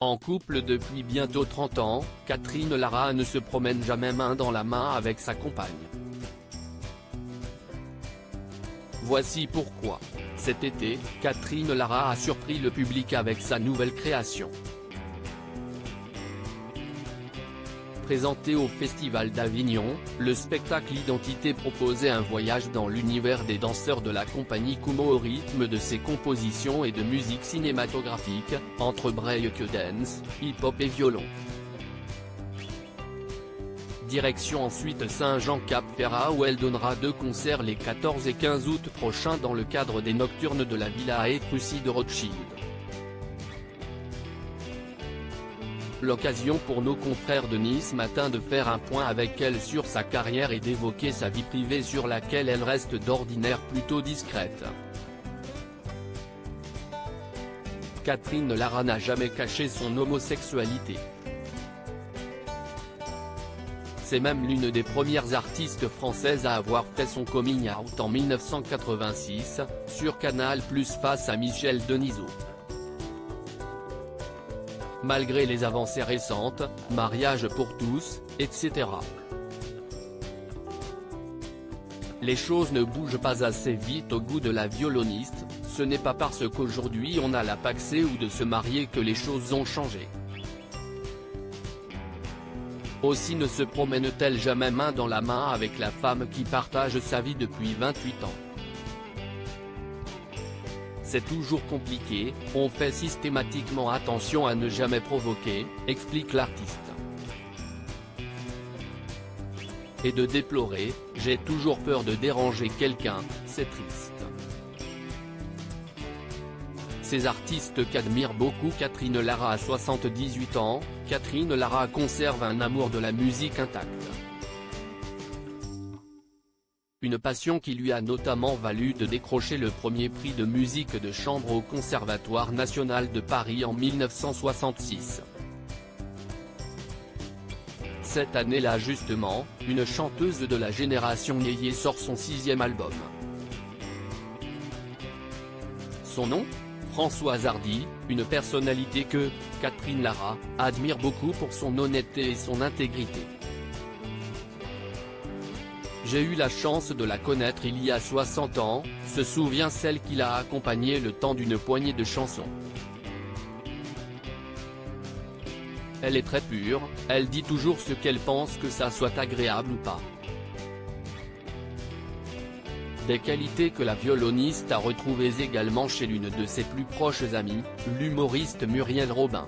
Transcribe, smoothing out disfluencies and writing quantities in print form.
En couple depuis bientôt 30 ans, Catherine Lara ne se promène jamais main dans la main avec sa compagne. Voici pourquoi. Cet été, Catherine Lara a surpris le public avec sa nouvelle création. Présenté au Festival d'Avignon, le spectacle Identité proposait un voyage dans l'univers des danseurs de la compagnie Kumo au rythme de ses compositions et de musique cinématographique, entre breakdance, hip-hop et violon. Direction ensuite Saint-Jean-Cap-Ferrat où elle donnera 2 concerts les 14 et 15 août prochains dans le cadre des Nocturnes de la Villa Étrussi de Rothschild. L'occasion pour nos confrères de Nice Matin de faire un point avec elle sur sa carrière et d'évoquer sa vie privée sur laquelle elle reste d'ordinaire plutôt discrète. Catherine Lara n'a jamais caché son homosexualité. C'est même l'une des premières artistes françaises à avoir fait son coming out en 1986, sur Canal+ face à Michel Denisot. Malgré les avancées récentes, mariage pour tous, etc. Les choses ne bougent pas assez vite au goût de la violoniste, ce n'est pas parce qu'aujourd'hui on a la paxée ou de se marier que les choses ont changé. Aussi ne se promène-t-elle jamais main dans la main avec la femme qui partage sa vie depuis 28 ans. C'est toujours compliqué, on fait systématiquement attention à ne jamais provoquer, explique l'artiste. Et de déplorer, j'ai toujours peur de déranger quelqu'un, c'est triste. Ces artistes qu'admire beaucoup Catherine Lara a 78 ans, Catherine Lara conserve un amour de la musique intact. Une passion qui lui a notamment valu de décrocher le premier prix de musique de chambre au Conservatoire national de Paris en 1966. Cette année-là justement, une chanteuse de la génération Yéyé sort son 6e album. Son nom ? Françoise Hardy, une personnalité que, Catherine Lara, admire beaucoup pour son honnêteté et son intégrité. J'ai eu la chance de la connaître il y a 60 ans, se souvient celle qui l'a accompagnée le temps d'une poignée de chansons. Elle est très pure, elle dit toujours ce qu'elle pense que ça soit agréable ou pas. Des qualités que la violoniste a retrouvées également chez l'une de ses plus proches amies, l'humoriste Muriel Robin.